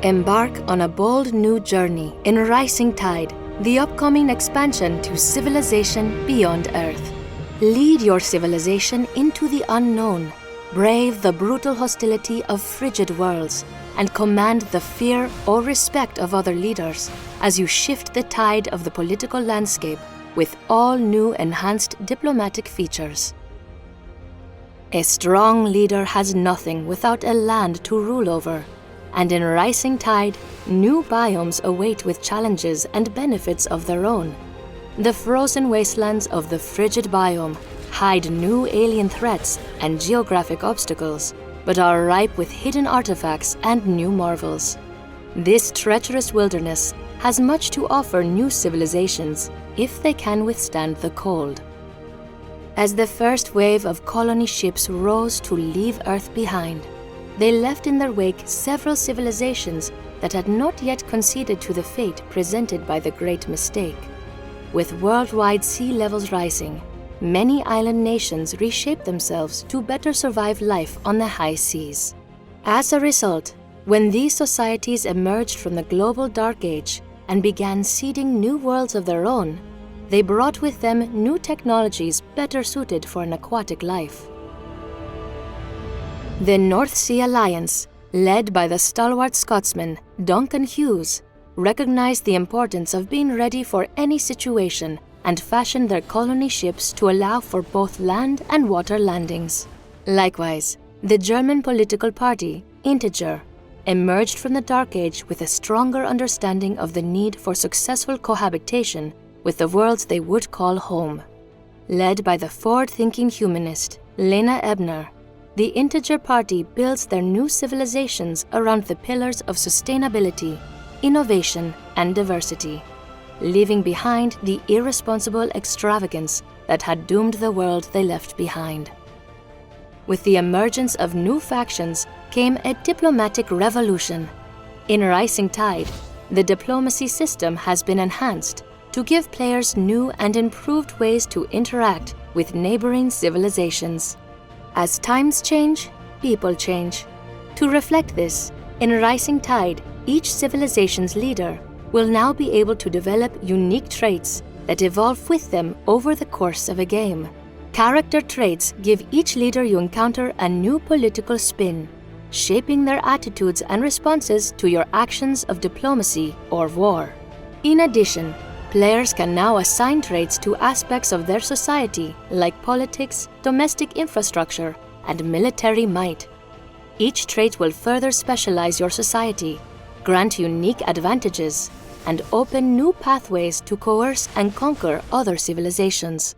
Embark on a bold new journey in Rising Tide, the upcoming expansion to civilization beyond Earth. Lead your civilization into the unknown, brave the brutal hostility of frigid worlds, and command the fear or respect of other leaders as you shift the tide of the political landscape with all new enhanced diplomatic features. A strong leader has nothing without a land to rule over, and in Rising Tide, new biomes await with challenges and benefits of their own. The frozen wastelands of the frigid biome hide new alien threats and geographic obstacles, but are ripe with hidden artifacts and new marvels. This treacherous wilderness has much to offer new civilizations if they can withstand the cold. As the first wave of colony ships rose to leave Earth behind, they left in their wake several civilizations that had not yet conceded to the fate presented by the Great Mistake. With worldwide sea levels rising, many island nations reshaped themselves to better survive life on the high seas. As a result, when these societies emerged from the global dark age and began seeding new worlds of their own, they brought with them new technologies better suited for an aquatic life. The North Sea Alliance, led by the stalwart Scotsman Duncan Hughes, recognized the importance of being ready for any situation and fashioned their colony ships to allow for both land and water landings. Likewise, the German political party, Integer, emerged from the Dark Age with a stronger understanding of the need for successful cohabitation with the worlds they would call home. Led by the forward-thinking humanist Lena Ebner, the Integer Party builds their new civilizations around the pillars of sustainability, innovation, and diversity, leaving behind the irresponsible extravagance that had doomed the world they left behind. With the emergence of new factions came a diplomatic revolution. In Rising Tide, the diplomacy system has been enhanced to give players new and improved ways to interact with neighboring civilizations. As times change, people change. To reflect this, in Rising Tide, each civilization's leader will now be able to develop unique traits that evolve with them over the course of a game. Character traits give each leader you encounter a new political spin, shaping their attitudes and responses to your actions of diplomacy or war. In addition, players can now assign traits to aspects of their society like politics, domestic infrastructure, and military might. Each trait will further specialize your society, grant unique advantages, and open new pathways to coerce and conquer other civilizations.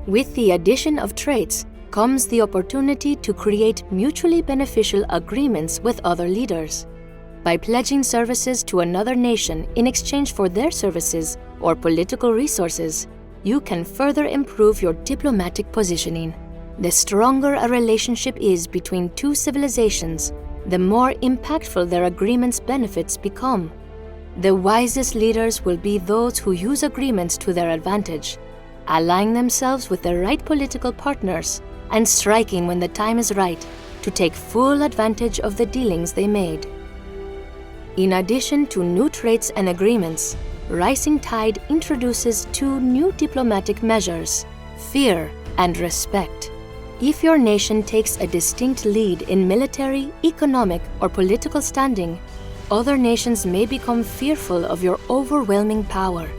With the addition of traits comes the opportunity to create mutually beneficial agreements with other leaders. By pledging services to another nation in exchange for their services or political resources, you can further improve your diplomatic positioning. The stronger a relationship is between two civilizations, the more impactful their agreements' benefits become. The wisest leaders will be those who use agreements to their advantage, allying themselves with the right political partners and striking when the time is right to take full advantage of the dealings they made. In addition to new traits and agreements, Rising Tide introduces two new diplomatic measures: fear and respect. If your nation takes a distinct lead in military, economic, or political standing, other nations may become fearful of your overwhelming power.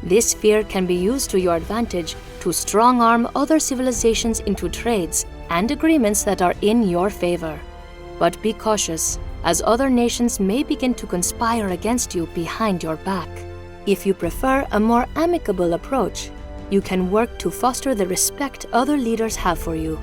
This fear can be used to your advantage to strong-arm other civilizations into trades and agreements that are in your favor. But be cautious, as other nations may begin to conspire against you behind your back. If you prefer a more amicable approach, you can work to foster the respect other leaders have for you.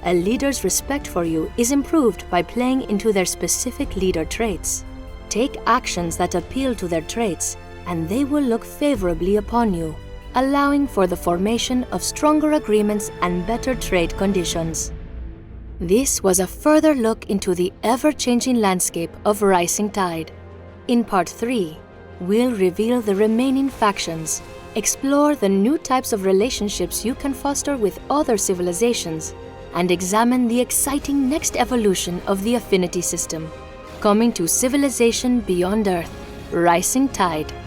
A leader's respect for you is improved by playing into their specific leader traits. Take actions that appeal to their traits, and they will look favorably upon you, allowing for the formation of stronger agreements and better trade conditions. This was a further look into the ever-changing landscape of Rising Tide. In Part 3, we'll reveal the remaining factions, explore the new types of relationships you can foster with other civilizations, and examine the exciting next evolution of the affinity system. coming to civilization beyond Earth, Rising Tide.